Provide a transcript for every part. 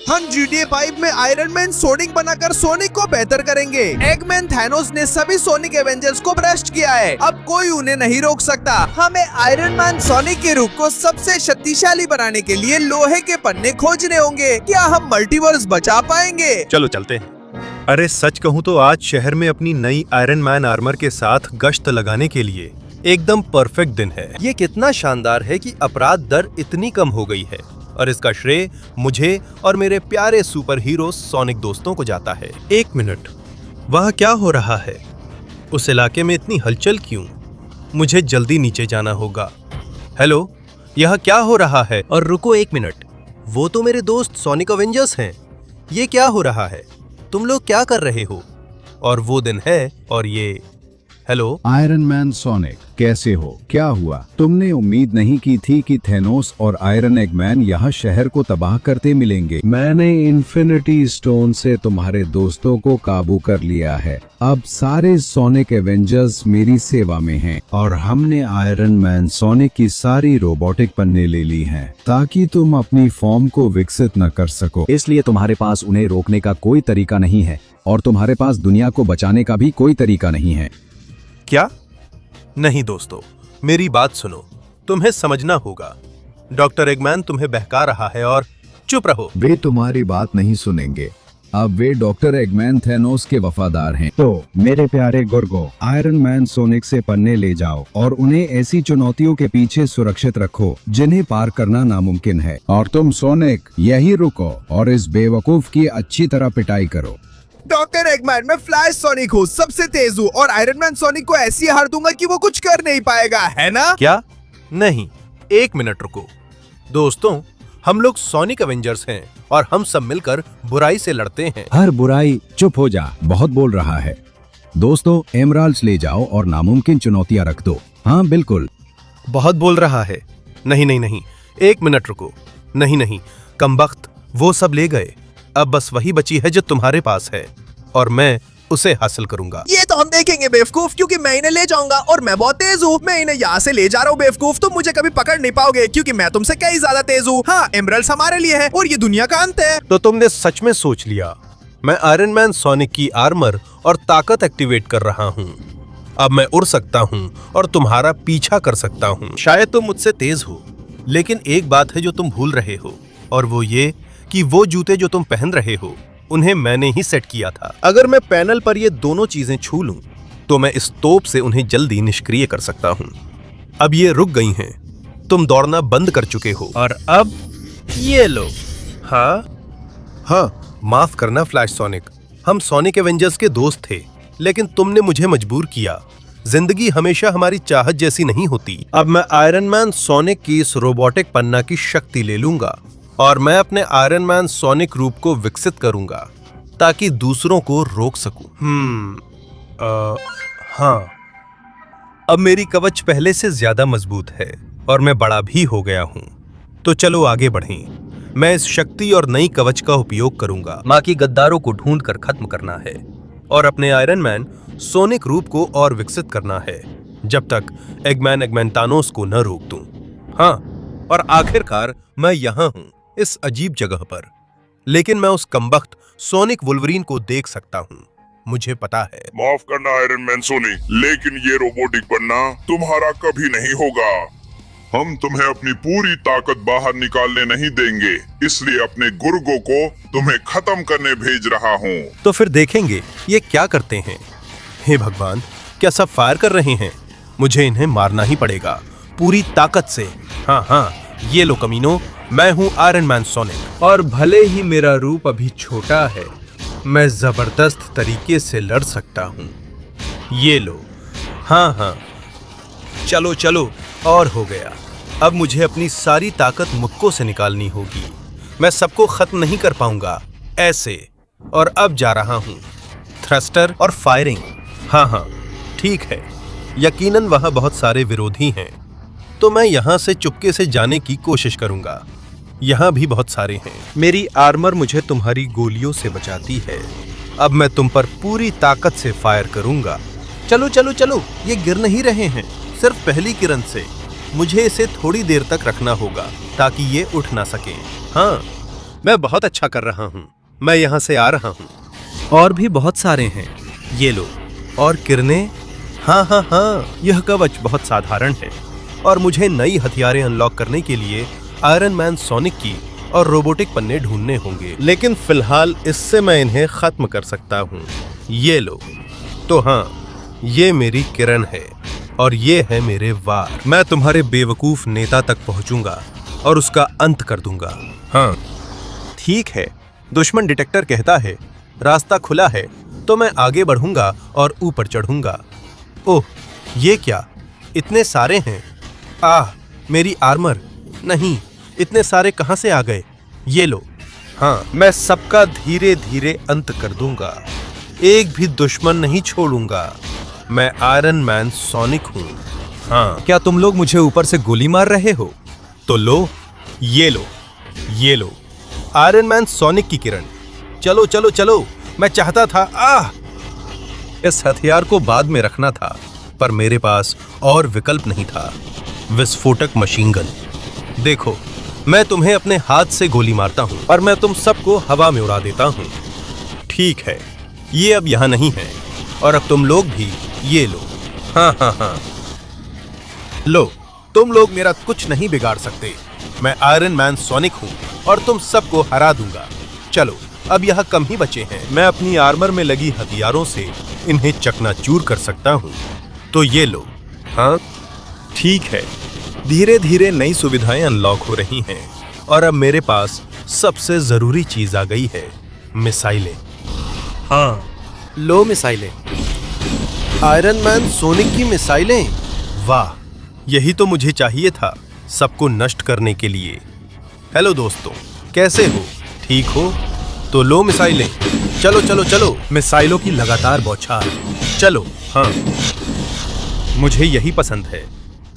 हम GTA 5 में iron man sonic बनाकर सोनिक को बेहतर करेंगे। एगमैन थैनोस ने सभी सोनिक एवेंजर्स को भ्रष्ट किया है, अब कोई उन्हें नहीं रोक सकता। हमें आयरन मैन सोनिक के रूप को सबसे शक्तिशाली बनाने के लिए लोहे के पन्ने खोजने होंगे। क्या हम मल्टीवर्स बचा पाएंगे? चलो चलते हैं। अरे सच कहूँ तो आज शहर में अपनी नई आयरन मैन आर्मर के साथ गश्त लगाने के लिए एकदम परफेक्ट दिन है। ये कितना शानदार है कि अपराध दर इतनी कम हो गई है और इसका श्रेय मुझे और मेरे प्यारे सुपर हीरो सोनिक दोस्तों को जाता है। एक मिनट, वहाँ क्या हो रहा है? उस इलाके में इतनी हलचल क्यों? मुझे जल्दी नीचे जाना होगा। हेलो, यह क्या हो रहा है? और रुको एक मिनट, वो तो मेरे दोस्त सोनिक अवेंजर्स हैं। ये क्या हो रहा है? तुम लोग क्या कर रहे हो? और वो दिन है और ये। हेलो आयरन मैन सोनिक, कैसे हो? क्या हुआ? तुमने उम्मीद नहीं की थी कि थैनोस और आयरन एगमैन यहाँ शहर को तबाह करते मिलेंगे। मैंने इन्फिनिटी स्टोन से तुम्हारे दोस्तों को काबू कर लिया है। अब सारे सोनिक एवेंजर्स मेरी सेवा में हैं और हमने आयरन मैन सोनिक की सारी रोबोटिक पन्ने ले ली हैं ताकि तुम अपनी फॉर्म को विकसित न कर सको। इसलिए तुम्हारे पास उन्हें रोकने का कोई तरीका नहीं है और तुम्हारे पास दुनिया को बचाने का भी कोई तरीका नहीं है। क्या? नहीं दोस्तों, मेरी बात सुनो, तुम्हें समझना होगा। डॉक्टर एगमैन तुम्हें बहका रहा है और चुप रहो। वे तुम्हारी बात नहीं सुनेंगे। अब वे डॉक्टर एगमैन थैनोस के वफादार हैं। तो मेरे प्यारे गुर्गो, आयरन मैन सोनिक से पन्ने ले जाओ और उन्हें ऐसी चुनौतियों के पीछे सुरक्षित रखो जिन्हें पार करना नामुमकिन है। और तुम सोनिक यहीं रुको और इस बेवकूफ की अच्छी तरह पिटाई करो। डॉक्टर एगमैन, मैं फ्लैश सोनिक हूँ, सबसे तेज हूँ और आयरन मैन सोनिक को ऐसी हार दूंगा कि वो कुछ कर नहीं पाएगा, है ना? क्या? नहीं, एक मिनट रुको। दोस्तों, हम लोग सोनिक एवेंजर्स हैं और हम सब मिलकर बुराई से लड़ते हैं। हर बुराई, चुप हो जा, बहुत बोल रहा है। दोस्तों, एमराल्ड्स ले जाओ और नामुमकिन चुनौतियां रख दो। हाँ बिल्कुल। बहुत बोल रहा है। नहीं नहीं नहीं, एक मिनट रुको। नहीं नहीं, कमबख्त, वो सब ले गए। अब बस वही बची है जो तुम्हारे पास है और मैं उसे हासिल करूंगा। ये तो हम देखेंगे बेवकूफ, क्योंकि मैं इन्हें ले जाऊंगा और मैं बहुत तेज हूँ। मैं इन्हें यहाँ से ले जा रहा हूँ बेवकूफ, तुम मुझे कभी पकड़ नहीं पाओगे क्योंकि मैं तुमसे कई ज्यादा तेज हूँ। हाँ, एमराल्ड्स हमारे लिए है और ये दुनिया का अंत है। तो तुमने सच में सोच लिया। मैं आयरन मैन सोनिक की आर्मर और ताकत एक्टिवेट कर रहा हूँ। अब मैं उड़ सकता हूँ और तुम्हारा पीछा कर सकता हूँ। शायद तुम मुझसे तेज हो, लेकिन एक बात है जो तुम भूल रहे हो और वो ये कि वो जूते जो तुम पहन रहे हो उन्हें मैंने ही सेट किया था। अगर मैं पैनल पर ये दोनों चीजें छू लूं तो मैं इस तोप से उन्हें जल्दी निष्क्रिय कर सकता हूं। अब ये रुक गई हैं, तुम दौड़ना बंद कर चुके हो और अब ये लो। हाँ, माफ करना फ्लैश सोनिक, हम सोनिक एवेंजर्स के दोस्त थे लेकिन तुमने मुझे मजबूर किया। जिंदगी हमेशा हमारी चाहत जैसी नहीं होती। अब मैं आयरन मैन सोनिक की इस रोबोटिक पन्ना की शक्ति ले लूंगा और मैं अपने आयरन मैन सोनिक रूप को विकसित करूंगा ताकि दूसरों को रोक सकूं। हाँ, अब मेरी कवच पहले से ज्यादा मजबूत है और मैं बड़ा भी हो गया हूं। तो चलो आगे बढ़ें। मैं इस शक्ति और नई कवच का उपयोग करूंगा। माँ की गद्दारों को ढूंढ कर खत्म करना है और अपने आयरन मैन सोनिक रूप को और विकसित करना है जब तक एगमैन तानोस को न रोक दूं। हाँ, और आखिरकार मैं यहाँ हूँ, इस अजीब जगह पर, लेकिन मैं उस कमबख्त सोनिक वुल्वरीन को देख सकता हूँ। मुझे पता है। माफ करना आयरन मैन सोनिक, लेकिन ये रोबोटिक बनना तुम्हारा कभी नहीं होगा। हम तुम्हें अपनी पूरी ताकत बाहर निकालने नहीं देंगे, इसलिए अपने गुर्गों को तुम्हें खत्म करने भेज रहा हूँ। तो फिर देखेंगे ये क्या करते हैं। हे भगवान, क्या सब फायर कर रहे हैं? मुझे इन्हें मारना ही पड़ेगा पूरी ताकत से। हाँ, ये लो कमीनो, मैं हूँ आयरन मैन सोनिक और भले ही मेरा रूप अभी छोटा है, मैं जबरदस्त तरीके से लड़ सकता हूँ। ये लो। हाँ, चलो चलो, और हो गया। अब मुझे अपनी सारी ताकत मुक्कों से निकालनी होगी। मैं सबको खत्म नहीं कर पाऊंगा ऐसे। और अब जा रहा हूँ, थ्रस्टर और फायरिंग। हाँ, ठीक है, यकीनन वहाँ बहुत सारे विरोधी हैं, तो मैं यहाँ से चुपके से जाने की कोशिश करूंगा। यहाँ भी बहुत सारे हैं। मेरी आर्मर मुझे तुम्हारी गोलियों से बचाती है। अब मैं तुम पर पूरी ताकत से फायर करूंगा। चलो चलो चलो, ये गिर नहीं रहे हैं, सिर्फ पहली किरण से। मुझे इसे थोड़ी देर तक रखना होगा ताकि ये उठ ना सके। हाँ, मैं बहुत अच्छा कर रहा हूँ। मैं यहाँ से आ रहा हूँ। और भी बहुत सारे हैं। ये लो। और किरणें? हाँ हाँ हाँ, यह कवच बहुत साधारण है और मुझे नई हथियारें अनलॉक करने के लिए आयरन मैन सोनिक की और रोबोटिक पन्ने ढूंढने होंगे, लेकिन फिलहाल इससे मैं इन्हें खत्म कर सकता हूँ। ये लो। तो हाँ, ये मेरी किरण है और ये है मेरे वार। मैं तुम्हारे बेवकूफ नेता तक पहुंचूंगा और उसका अंत कर दूंगा। हाँ ठीक है, दुश्मन डिटेक्टर कहता है रास्ता खुला है, तो मैं आगे बढ़ूंगा और ऊपर चढ़ूंगा। ओह, ये क्या? इतने सारे हैं। आह, मेरी आर्मर। नहीं, इतने सारे कहां से आ गए? ये लो। हाँ, मैं सबका धीरे धीरे अंत कर दूंगा। एक भी दुश्मन नहीं छोड़ूंगा। मैं आयरन मैन सोनिक हूं। हाँ, क्या तुम लोग मुझे ऊपर से गोली मार रहे हो? तो लो, ये लो, ये लो। आयरन मैन सोनिक की किरण। चलो चलो चलो, मैं चाहता था इस हथियार को बाद में रखना था, पर मेरे पास और विकल्प नहीं था। विस्फोटक मशीन गन। देखो, मैं तुम्हें अपने हाथ से गोली मारता हूं और मैं तुम सबको हवा में उड़ा देता हूं। ठीक है, ये अब यहां नहीं है और अब तुम लोग भी ये लो। हाँ हाँ हाँ, लो, तुम लोग मेरा कुछ नहीं बिगाड़ सकते। मैं आयरन मैन सोनिक हूं और तुम सबको हरा दूंगा। चलो, अब यहाँ कम ही बचे हैं। मैं अपनी आर्मर में लगी हथियारों से इन्हें चकनाचूर कर सकता हूँ। तो ये लो। हाँ ठीक है, धीरे धीरे नई सुविधाएं अनलॉक हो रही हैं और अब मेरे पास सबसे जरूरी चीज आ गई है, मिसाइलें। हाँ, लो मिसाइलें। आयरन मैन सोनिक की मिसाइलें। वाह, यही तो मुझे चाहिए था, सबको नष्ट करने के लिए। हेलो दोस्तों, कैसे हो? ठीक हो? तो लो मिसाइलें। चलो चलो चलो, मिसाइलों की लगातार बौछार। चलो। हाँ, मुझे यही पसंद है।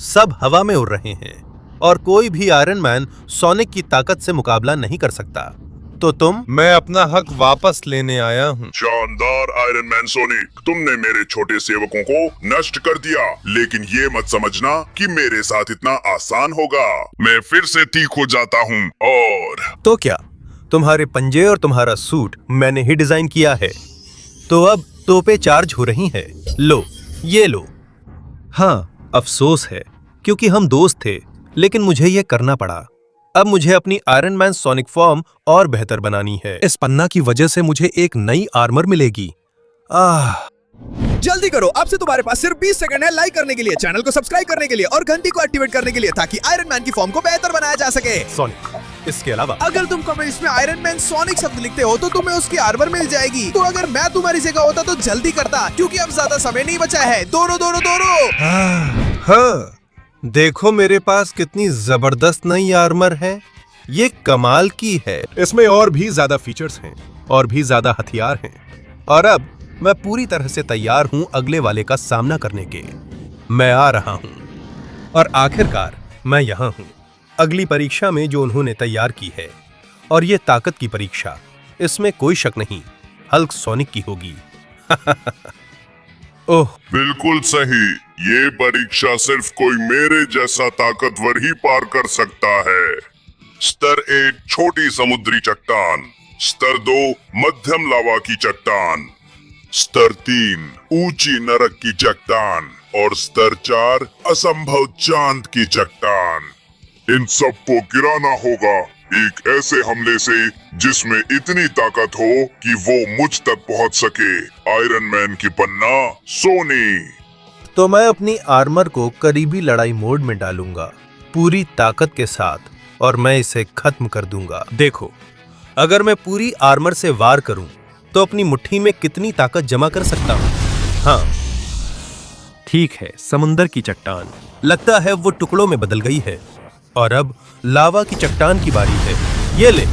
सब हवा में उड़ रहे हैं और कोई भी आयरन मैन सोनिक की ताकत से मुकाबला नहीं कर सकता। तो तुम? मैं अपना हक वापस लेने आया हूँ। शानदार आयरन मैन सोनिक, तुमने मेरे छोटे सेवकों को नष्ट कर दिया, लेकिन ये मत समझना कि मेरे साथ इतना आसान होगा। मैं फिर से ठीक हो जाता हूँ। और तो क्या, तुम्हारे पंजे और तुम्हारा सूट मैंने ही डिजाइन किया है। तो अब तोपें चार्ज हो रही हैं। लो, ये लो। हाँ, अफसोस है क्योंकि हम दोस्त थे, लेकिन मुझे यह करना पड़ा। अब मुझे अपनी आयरन मैन सोनिक फॉर्म और बेहतर बनानी है। इस पन्ना की वजह से मुझे एक नई आर्मर मिलेगी। जल्दी करो, अब से तुम्हारे पास सिर्फ 20 सेकंड है लाइक करने के लिए, चैनल को सब्सक्राइब करने के लिए और घंटी को एक्टिवेट करने के लिए, ताकि आयरन मैन की फॉर्म को बेहतर बनाया जा सके। सोनिक, इसके अलावा अगर तुम कमेंट्स में आयरन मैन सोनिक शब्द लिखते हो तो तुम्हें उसकी आर्मर मिल जाएगी। तो अगर मैं तुम्हारी जगह होता तो जल्दी करता, क्योंकि अब ज्यादा समय नहीं बचा है। दोनों दोनों दोनों। हाँ, देखो मेरे पास कितनी जबरदस्त नई आर्मर है। ये कमाल की है। इसमें और भी ज्यादा फीचर्स हैं और भी ज्यादा हथियार हैं और अब मैं पूरी तरह से तैयार हूं अगले वाले का सामना करने के। मैं आ रहा हूं और आखिरकार मैं यहां हूं, अगली परीक्षा में जो उन्होंने तैयार की है। और ये ताकत की परीक्षा, इसमें कोई शक नहीं, हल्क सोनिक की होगी। ओह, बिल्कुल सही, ये परीक्षा सिर्फ कोई मेरे जैसा ताकतवर ही पार कर सकता है। स्तर 1 छोटी समुद्री चट्टान, स्तर 2 मध्यम लावा की चट्टान, स्तर 3 ऊंची नरक की चट्टान और स्तर 4 असंभव चांद की चट्टान। इन सबको गिराना होगा एक ऐसे हमले से जिसमें इतनी ताकत हो कि वो मुझ तक पहुंच सके। आयरन मैन की पन्ना सोनी। तो मैं अपनी आर्मर को करीबी लड़ाई मोड में डालूंगा पूरी ताकत के साथ और मैं इसे खत्म कर दूंगा। देखो, अगर मैं पूरी आर्मर से वार करूं तो अपनी मुट्ठी में कितनी ताकत जमा कर सकता हूं। हाँ ठीक है, समुंदर की चट्टान। लगता है वो टुकड़ों में बदल गई है और अब लावा की चट्टान की बारी है। ये ले।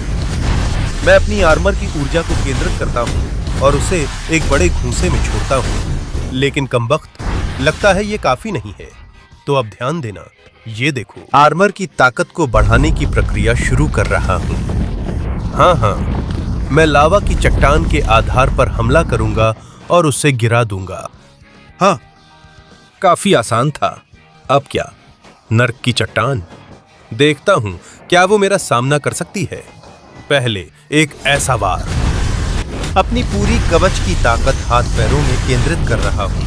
मैं अपनी आर्मर की ऊर्जा को केंद्रित करता हूं और उसे एक बड़े घूंसे में छोड़ता हूं, लेकिन कमबख्त, लगता है ये काफी नहीं है। तो अब ध्यान देना, ये देखो, आर्मर की ताकत को बढ़ाने की प्रक्रिया शुरू कर रहा हूं। हाँ, मैं लावा की चट्टान के आधार पर हमला करूंगा और उसे गिरा दूंगा। हाँ, काफी आसान था। अब क्या, नर्क की चट्टान। देखता हूं क्या वो मेरा सामना कर सकती है। पहले एक ऐसा वार। अपनी पूरी कवच की ताकत हाथ पैरों में केंद्रित कर रहा हूँ,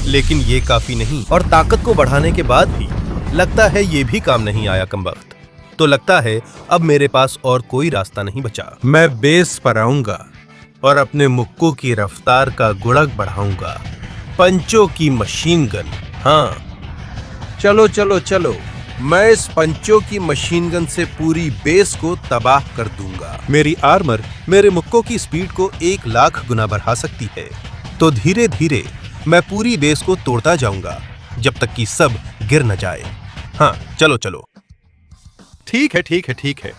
लेकिन ये काफी नहीं, और ताकत को बढ़ाने के बाद भी लगता है ये भी काम नहीं आया कमबख्त। तो लगता है अब मेरे पास और कोई रास्ता नहीं बचा। मैं बेस पर आऊंगा और अपने मुक्कों की रफ्तार का गुणक बढ़ाऊंगा। पंचों की मशीन गन, हाँ चलो चलो चलो, मैं इस पंचों की मशीन गन से पूरी बेस को तबाह कर दूंगा। मेरी आर्मर मेरे मुक्कों की स्पीड को 1,00,000 गुना बढ़ा सकती है, तो धीरे धीरे मैं पूरी बेस को तोड़ता जाऊंगा जब तक कि सब गिर न जाए। हाँ चलो चलो, ठीक है ठीक है ठीक है।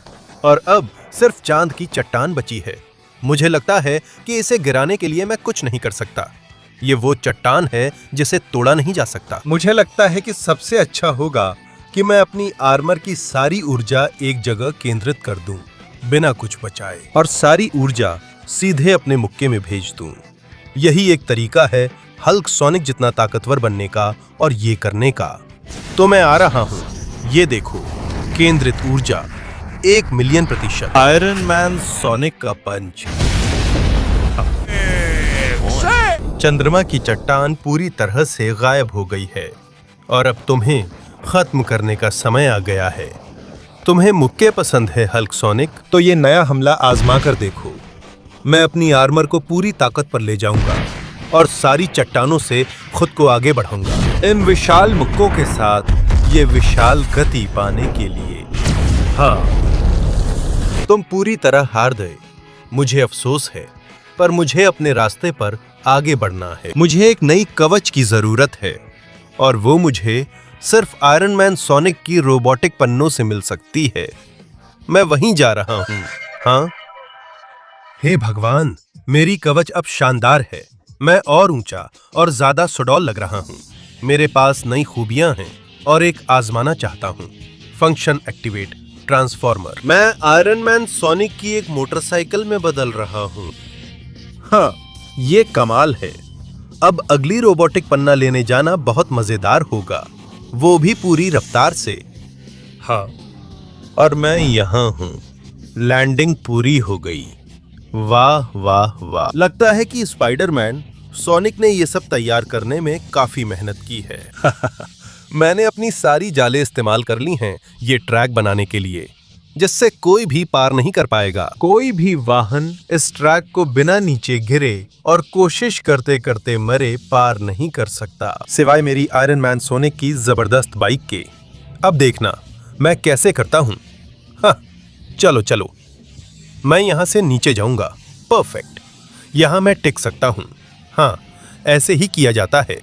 और अब सिर्फ चांद की चट्टान बची है। मुझे लगता है कि इसे गिराने के लिए मैं कुछ नहीं कर सकता। ये वो चट्टान है जिसे तोड़ा नहीं जा सकता। मुझे लगता है कि सबसे अच्छा होगा कि मैं अपनी आर्मर की सारी ऊर्जा एक जगह केंद्रित कर दूं, बिना कुछ बचाए, और सारी ऊर्जा सीधे अपने मुक्के में भेज दूं। यही एक तरीका है हल्क सोनिक जितना ताकतवर बनने का और ये करने का। तो मैं आ रहा हूं, ये देखो, केंद्रित ऊर्जा 1,000,000%। आयरन मैन सोनिक का पंच। चंद्रमा की चट्टान पूरी तरह से गायब हो गई है और अब तुम्हें खत्म करने का समय आ गया है। तुम्हें मुक्के पसंद है हल्क सोनिक? तो ये नया हमला आजमा कर देखो। मैं अपनी आर्मर को पूरी ताकत पर ले जाऊंगा और सारी चट्टानों से खुद को आगे बढ़ाऊंगा, इन विशाल मुक्कों के साथ ये विशाल गति पाने के लिए। हाँ, तुम पूरी तरह हार गए। मुझे अफसोस है, पर मुझे अपने रास्ते पर आगे बढ़ना है। मुझे एक नई कवच की जरूरत है और वो मुझे सिर्फ आयरन मैन सोनिक की रोबोटिक पन्नों से मिल सकती है। मैं वहीं जा रहा हूं। हाँ, हे भगवान, मेरी कवच अब शानदार है। मैं और ऊंचा और ज्यादा सुडौल लग रहा हूं। मेरे पास नई खूबियां हैं और एक आजमाना चाहता हूं। Function activate transformer. मैं आयरन मैन सोनिक की एक मोटरसाइकिल में बदल रहा हूं। हाँ, ये कमाल है। अब अगली रोबोटिक पन्ना लेने जाना बहुत मजेदार होगा, वो भी पूरी रफ्तार से। हाँ, और मैं यहाँ हूँ। लैंडिंग पूरी हो गई। वाह वाह वाह। लगता है कि स्पाइडरमैन सोनिक ने ये सब तैयार करने में काफी मेहनत की है। मैंने अपनी सारी जालें इस्तेमाल कर ली हैं ये ट्रैक बनाने के लिए, जिससे कोई भी पार नहीं कर पाएगा। कोई भी वाहन इस ट्रैक को बिना नीचे गिरे और कोशिश करते करते मरे पार नहीं कर सकता, सिवाय मेरी आयरन मैन सोनिक की जबरदस्त बाइक के। अब देखना मैं कैसे करता हूँ। हाँ, चलो चलो, मैं यहाँ से नीचे जाऊंगा। परफेक्ट, यहाँ मैं टिक सकता हूँ। हाँ, ऐसे ही किया जाता है।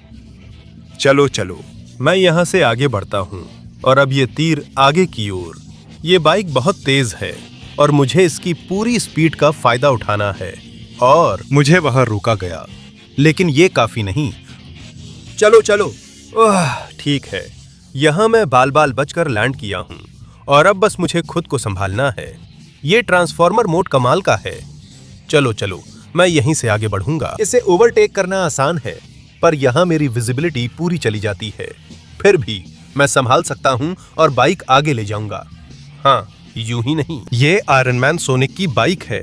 चलो चलो, मैं यहाँ से आगे बढ़ता हूँ और अब ये तीर आगे की ओर। ये बाइक बहुत तेज है और मुझे इसकी पूरी स्पीड का फायदा उठाना है, और मुझे वहां रोका गया, लेकिन ये काफी नहीं। चलो चलो, ठीक है, यहाँ मैं बाल बाल बचकर लैंड किया हूँ और अब बस मुझे खुद को संभालना है। ये ट्रांसफॉर्मर मोड कमाल का है। चलो चलो, मैं यहीं से आगे बढ़ूंगा। इसे ओवरटेक करना आसान है, पर यहाँ मेरी विजिबिलिटी पूरी चली जाती है। फिर भी मैं संभाल सकता हूँ और बाइक आगे ले जाऊंगा। हाँ, यूं ही नहीं, ये आयरन मैन सोनिक की बाइक है।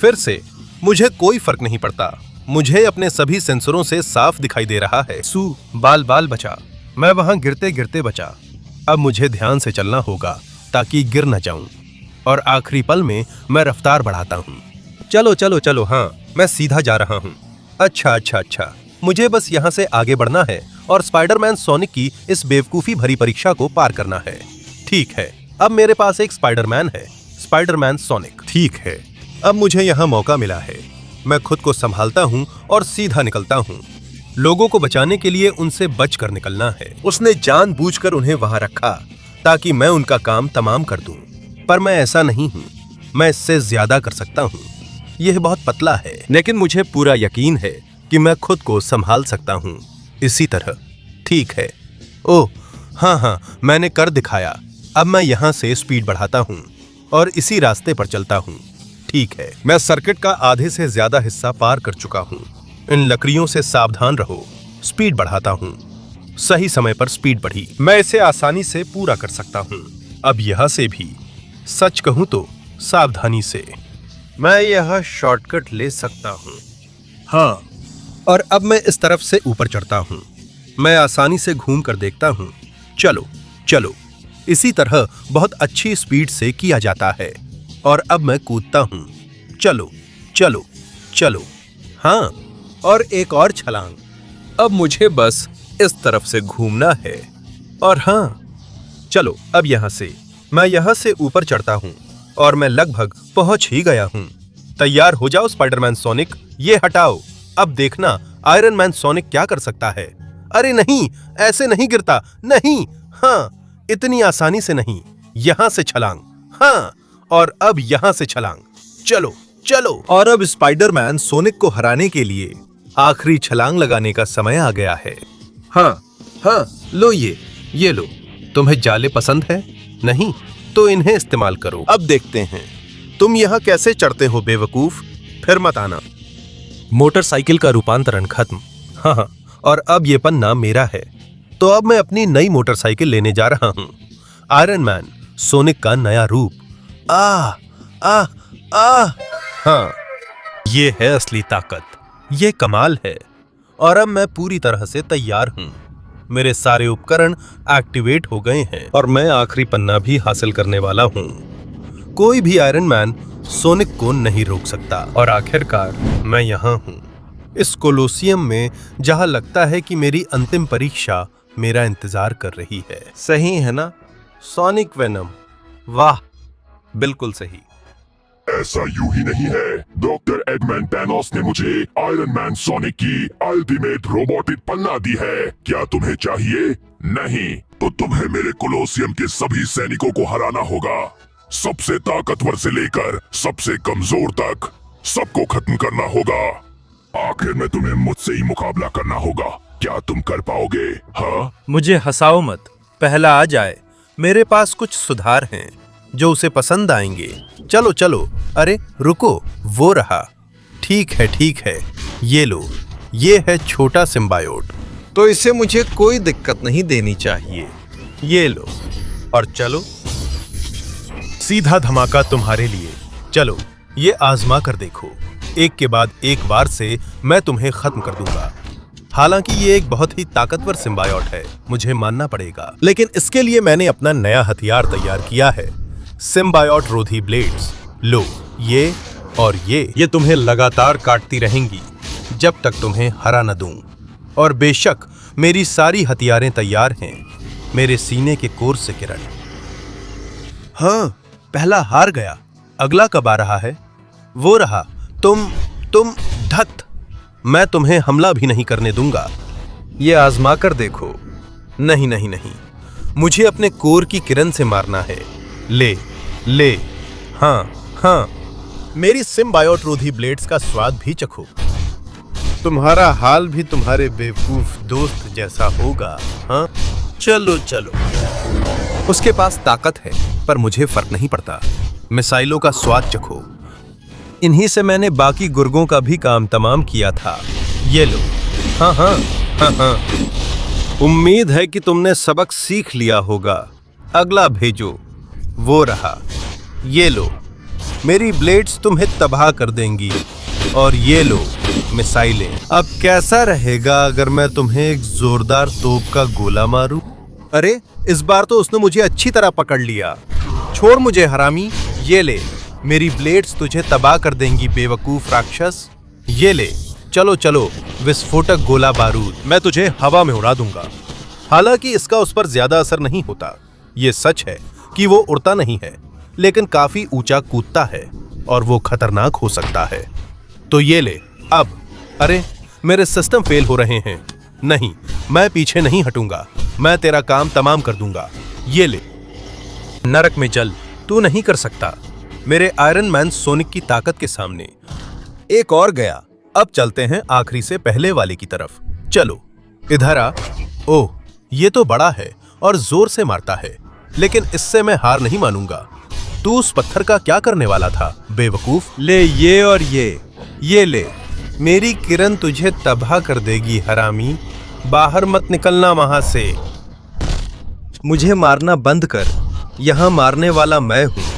फिर से मुझे कोई फर्क नहीं पड़ता। मुझे अपने सभी सेंसरों से साफ दिखाई दे रहा है। सू, बाल बाल बचा। मैं वहां गिरते गिरते बचा। अब मुझे ध्यान से चलना होगा ताकि गिर न जाऊं, और आखिरी पल में मैं रफ्तार बढ़ाता हूं। चलो चलो चलो, हाँ, मैं सीधा जा रहा हूं। अच्छा अच्छा अच्छा, मुझे बस यहाँ से आगे बढ़ना है और स्पाइडरमैन सोनिक की इस बेवकूफी भरी परीक्षा को पार करना है। ठीक है, अब मेरे पास एक स्पाइडरमैन है, स्पाइडरमैन सोनिक। ठीक है, अब मुझे यहाँ मौका मिला है। मैं खुद को संभालता हूँ और सीधा निकलता हूँ। लोगों को बचाने के लिए उनसे बचकर निकलना है। उसने जानबूझकर उन्हें वहां रखा ताकि मैं उनका काम तमाम कर दूं, पर मैं ऐसा नहीं हूँ। मैं इससे ज्यादा कर सकता हूँ। यह बहुत पतला है, लेकिन मुझे पूरा यकीन है कि मैं खुद को संभाल सकता हूँ। इसी तरह। ठीक है। ओह हाँ हाँ, मैंने कर दिखाया। अब मैं यहाँ से स्पीड बढ़ाता हूँ और इसी रास्ते पर चलता हूँ। ठीक है, मैं सर्किट का आधे से ज्यादा हिस्सा पार कर चुका हूँ। इन लकड़ियों से सावधान रहो। स्पीड बढ़ाता हूँ। सही समय पर स्पीड बढ़ी। मैं इसे आसानी से पूरा कर सकता हूँ। अब यहाँ से भी, सच कहूँ तो सावधानी से। मैं यह शॉर्टकट ले सकता हूँ। हाँ, और अब मैं इस तरफ से ऊपर चढ़ता हूँ। मैं आसानी से घूम कर देखता हूँ। चलो चलो, इसी तरह बहुत अच्छी स्पीड से किया जाता है। और अब मैं कूदता हूँ। चलो चलो चलो। हाँ, और एक और छलांग। अब मुझे बस इस तरफ से घूमना है। और हाँ, चलो अब यहां से मैं यहां से ऊपर चढ़ता हूं और मैं लगभग पहुंच ही गया हूं। तैयार हो जाओ स्पाइडरमैन सोनिक, ये हटाओ। अब देखना आयरन मैन सोनिक क्या कर सकता है। अरे नहीं, ऐसे नहीं गिरता, नहीं। हाँ, इतनी आसानी से नहीं। यहां से छलांग। हाँ, और अब यहां से छलांग। चलो चलो। और अब स्पाइडरमैन सोनिक को हराने के लिए आखिरी छलांग लगाने का समय आ गया है। हाँ हाँ, लो ये लो। तुम्हें जाले पसंद है? नहीं तो इन्हें इस्तेमाल करो। अब देखते हैं तुम यहाँ कैसे चढ़ते हो बेवकूफ। फिर मत आना। मोटरसाइकिल का रूपांतरण खत्म। हाँ, और अब ये पन्ना मेरा है। तो अब मैं अपनी नई मोटरसाइकिल लेने जा रहा हूँ। आयरन मैन सोनिक का नया रूप। आ आ आ। हाँ, ये है असली ताकत। ये कमाल है। और अब मैं पूरी तरह से तैयार हूँ। मेरे सारे उपकरण एक्टिवेट हो गए हैं और मैं आखिरी पन्ना भी हासिल करने वाला हूँ। कोई भी आयरन मैन सोनिक को नहीं रोक सकता। और आखिरकार मैं यहाँ हूँ, इस कोलोसियम में, जहाँ लगता है कि मेरी अंतिम परीक्षा मेरा इंतजार कर रही है। सही है ना सोनिक वेनम? वाह, बिल्कुल सही। ऐसा यूं ही नहीं है। डॉक्टर एगमैन थैनोस ने मुझे आयरन मैन सोनिक की अल्टीमेट रोबोटिक पन्ना दी है। क्या तुम्हें चाहिए? नहीं तो तुम्हें मेरे कोलोसियम के सभी सैनिकों को हराना होगा। सबसे ताकतवर से लेकर सबसे कमजोर तक सबको खत्म करना होगा। आखिर में तुम्हें मुझसे ही मुकाबला करना होगा। क्या तुम कर पाओगे? हाँ, मुझे हंसाओ मत, पहला आ जाए। मेरे पास कुछ सुधार हैं जो उसे पसंद आएंगे। चलो चलो। अरे रुको, वो रहा। ठीक है, ये लो। ये है छोटा सिम्बायोट, तो इसे मुझे कोई दिक्कत नहीं देनी चाहिए। ये लो और चलो। सीधा धमाका तुम्हारे लिए। चलो ये आजमा कर देखो। एक के बाद एक बार से मैं तुम्हें खत्म कर दूंगा। हालांकि ये एक बहुत ही ताकतवर सिम्बायोट है, मुझे मानना पड़ेगा, लेकिन इसके लिए मैंने अपना नया हथियार तैयार किया है, सिम्बायोट रोधी ब्लेड्स। लो, ये और ये तुम्हें लगातार काटती रहेंगी जब तक तुम्हें हरा न दूं। और बेशक मेरी सारी हथियारें तैयार हैं, मेरे सीने के कोर से किरण। हाँ, पहला हार गया। अगला कब आ रहा है? वो रहा। तुम धत। मैं तुम्हें हमला भी नहीं करने दूंगा। ये आजमा कर देखो। नहीं, मुझे अपने कोर की किरण से मारना है। ले। हाँ, मेरी सिम्बायोट रोधी ब्लेड्स का स्वाद भी चखो। तुम्हारा हाल भी तुम्हारे बेवकूफ दोस्त जैसा होगा। हाँ, चलो। उसके पास ताकत है, पर मुझे फर्क नहीं पड़ता। मिसाइलों का स्वाद चखो। इन्हीं से मैंने बाकी गुर्गों का भी काम तमाम किया था। ये लो। हाँ। उम्मीद है कि तुमने सबक सीख लिया होगा। अगला भेजो। वो रहा। ये लो, मेरी ब्लेड्स तुम्हें तबाह कर देंगी। और ये लो मिसाइलें। अब कैसा रहेगा अगर मैं तुम्हें एक जोरदार तोप का गोला मारूं? अरे इस बार तो उसने मुझे अच्छी तरह पकड़ लिया। छोड़ मुझे हरामी। ये ले, मेरी ब्लेड्स तुझे तबाह कर देंगी बेवकूफ राक्षस। ये ले, चलो, विस्फोटक गोला बारूद। मैं तुझे हवा में उड़ा दूंगा। हालांकि इसका उस पर ज्यादा असर नहीं होता। ये सच है कि वो उड़ता नहीं है, लेकिन काफी ऊंचा कूदता है और वो खतरनाक हो सकता है। तो ये ले अब। अरे मेरे सिस्टम फेल हो रहे हैं। नहीं, मैं पीछे नहीं हटूंगा। मैं तेरा काम तमाम कर दूंगा। ये ले। नरक में जल, तू नहीं कर सकता मेरे आयरन मैन सोनिक की ताकत के सामने। एक और गया। अब चलते हैं आखिरी से पहले वाले की तरफ। चलो इधर आ। ओह, ये तो बड़ा है और जोर से मारता है, लेकिन इससे मैं हार नहीं मानूंगा। तू उस पत्थर का क्या करने वाला था बेवकूफ? ले ये और ये ले। मेरी किरण तुझे तबाह कर देगी हरामी। बाहर मत निकलना वहां से। मुझे मारना बंद कर। यहां मारने वाला मैं हूं।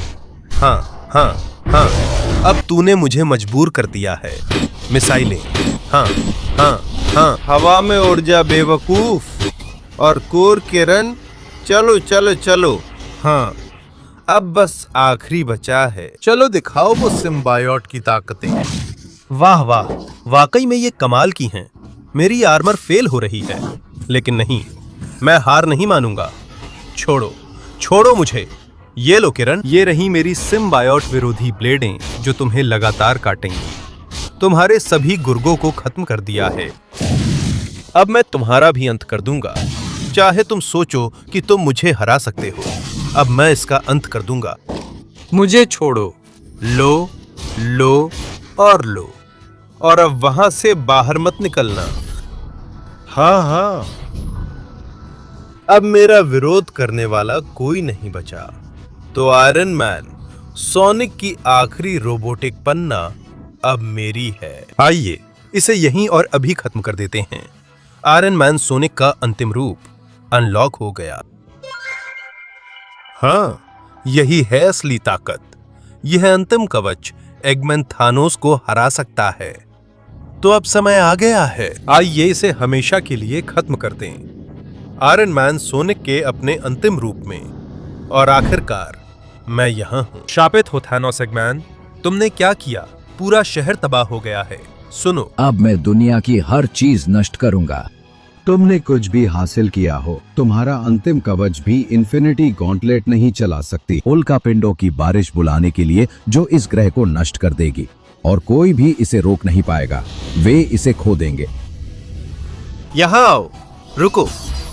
हाँ हाँ, अब तूने मुझे मजबूर कर दिया है। मिसाइलें, हाँ हाँ हाँ, हवा में उड़ जा बेवकूफ। और कोर किरण, चलो चलो चलो। हाँ, अब बस आखिरी बचा है। चलो दिखाओ वो सिम्बायोट की ताकतें। वाह वाह, वाकई में ये कमाल की हैं। मेरी आर्मर फेल हो रही है, लेकिन नहीं, मैं हार नहीं मानूंगा। छोड़ो छोड़ो मुझे। ये लो किरण, ये रही मेरी सिम्बायोट विरोधी ब्लेडें जो तुम्हें लगातार काटेंगी। तुम्हारे सभी गुर्गों को खत्म कर दिया है। अब मैं तुम्हारा भी अंत कर दूंगा। चाहे तुम सोचो कि तुम मुझे हरा सकते हो, अब मैं इसका अंत कर दूंगा। मुझे छोड़ो। लो लो और लो, और अब वहां से बाहर मत निकलना। हाँ हाँ, अब मेरा विरोध करने वाला कोई नहीं बचा। तो आयरन मैन, सोनिक की आखिरी रोबोटिक पन्ना अब मेरी है। आइए इसे यहीं और अभी खत्म कर देते हैं। आयरन मैन सोनिक का अंतिम रूप अनलॉक हो गया। हाँ, यही है असली ताकत। यह अंतिम कवच एगमैन थानोस को हरा सकता है। तो अब समय आ गया है, आइए इसे हमेशा के लिए खत्म कर दें। आयरन मैन सोनिक के अपने अंतिम रूप में। और आखिरकार मैं यहाँ हूँ। शापित हो थानोस एगमैन, तुमने क्या किया? पूरा शहर तबाह हो गया है। सुनो, अब मैं दुनिया की हर चीज नष्ट करूंगा। तुमने कुछ भी हासिल किया हो, तुम्हारा अंतिम कवच भी इन्फिनिटी गॉन्टलेट नहीं चला सकती उल्का पिंडों की बारिश बुलाने के लिए, जो इस ग्रह को नष्ट कर देगी, और कोई भी इसे रोक नहीं पाएगा। वे इसे खो देंगे। यहाँ आओ। रुको,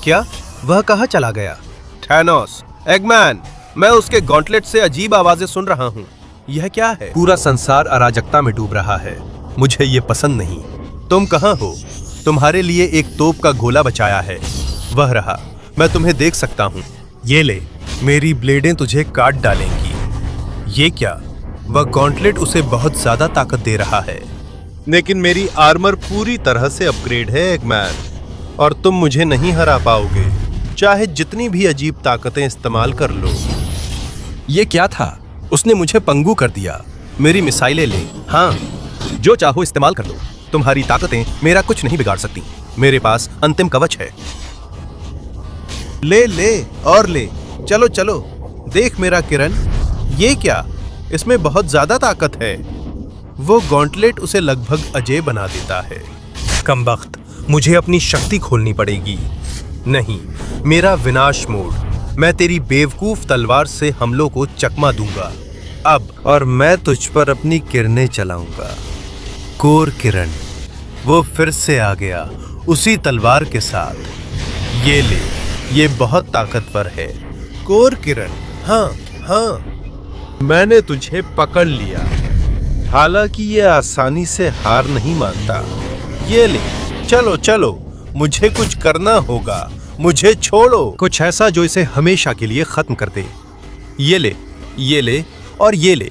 क्या? वह कहाँ चला गया? थानोस, एगमैन, मैं उसके गॉन्टलेट से अजीब आवाजें सुन रहा हूँ। यह क्या है? पूरा संसार अराजकता में डूब रहा है। मुझे ये पसंद नहीं। तुम कहाँ हो? तुम्हारे लिए एक तोप का गोला बचाया है। वह रहा, मैं तुम्हें देख सकता हूँ। ये ले, मेरी ब्लेडें तुझे काट डालेंगी। ये क्या? वह गॉन्टलेट उसे बहुत ज्यादा ताकत दे रहा है। लेकिन मेरी आर्मर पूरी तरह से अपग्रेड है एगमैन, और तुम मुझे नहीं हरा पाओगे, चाहे जितनी भी अजीब ताकतें इस्तेमाल कर लो। ये क्या था? उसने मुझे पंगु कर दिया। मेरी मिसाइलें ले। हाँ, जो चाहो इस्तेमाल कर लो। तुम्हारी ताकतें मेरा कुछ नहीं बिगाड़ सकती। मेरे पास अंतिम कवच है। ले ले और ले। चलो चलो, देख मेरा किरण। ये क्या? इसमें बहुत ज्यादा ताकत है। वो गॉन्टलेट उसे लगभग अजेय बना देता है। कमबख्त, मुझे अपनी शक्ति खोलनी पड़ेगी। नहीं, मेरा विनाश मोड। मैं तेरी बेवकूफ तलवार से हमलों को चकमा दूंगा अब, और मैं तुझ पर अपनी किरणें चलाऊंगा। कोर किरण, वो फिर से आ गया, उसी तलवार के साथ। ये ले, ये बहुत ताकतवर है। कोर किरण, हाँ हाँ, मैंने तुझे पकड़ लिया। हालांकि ये आसानी से हार नहीं मानता। ये ले, चलो चलो, मुझे कुछ करना होगा। मुझे छोड़ो। कुछ ऐसा जो इसे हमेशा के लिए खत्म कर दे। ये ले, ये ले और ये ले।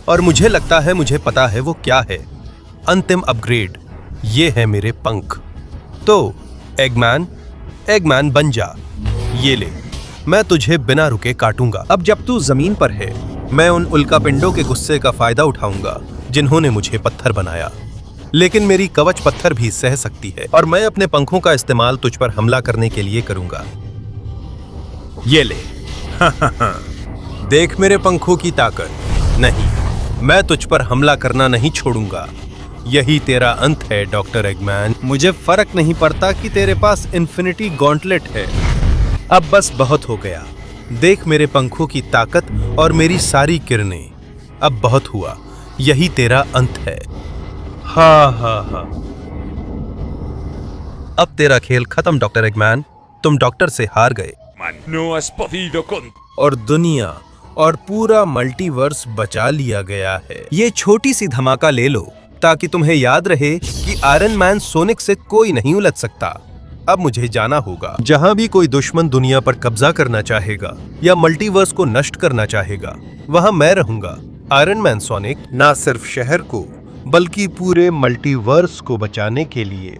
और मुझे लगता है मुझे पता है वो क्या है। अंतिम अपग्रेड। ये है मेरे पंख। तो एगमैन, एगमैन बन जा। ये ले, मैं तुझे बिना रुके काटूंगा। अब जब तू जमीन पर है, मैं उन उल्कापिंडों के गुस्से का फायदा उठाऊंगा जिन्होंने मुझे पत्थर बनाया। लेकिन मेरी कवच पत्थर भी सह सकती है, और मैं अपने पंखों का इस्तेमाल तुझ पर हमला करने के लिए करूंगा। ये ले। देख मेरे पंखों की ताकत। नहीं, मैं तुझ पर हमला करना नहीं छोड़ूंगा। यही तेरा अंत है डॉक्टर एगमैन। मुझे फर्क नहीं पड़ता कि तेरे पास इन्फिनिटी गॉन्टलेट है। अब बस बहुत हो गया। देख मेरे पंखों की ताकत और मेरी सारी किरणें। अब बहुत हुआ। यही तेरा अंत है। हाँ हाँ हाँ, अब तेरा खेल खत्म डॉक्टर एगमैन। तुम डॉक्टर से हार गए। और दुनिया और पूरा मल्टीवर्स बचा लिया गया है। ये छोटी सी धमाका ले लो ताकि तुम्हें याद रहे कि आयरन मैन सोनिक से कोई नहीं उलझ सकता। अब मुझे जाना होगा। जहां भी कोई दुश्मन दुनिया पर कब्जा करना चाहेगा या मल्टीवर्स को नष्ट करना चाहेगा, वहां मैं रहूंगा। आयरन मैन सोनिक ना सिर्फ शहर को बल्कि पूरे मल्टीवर्स को बचाने के लिए।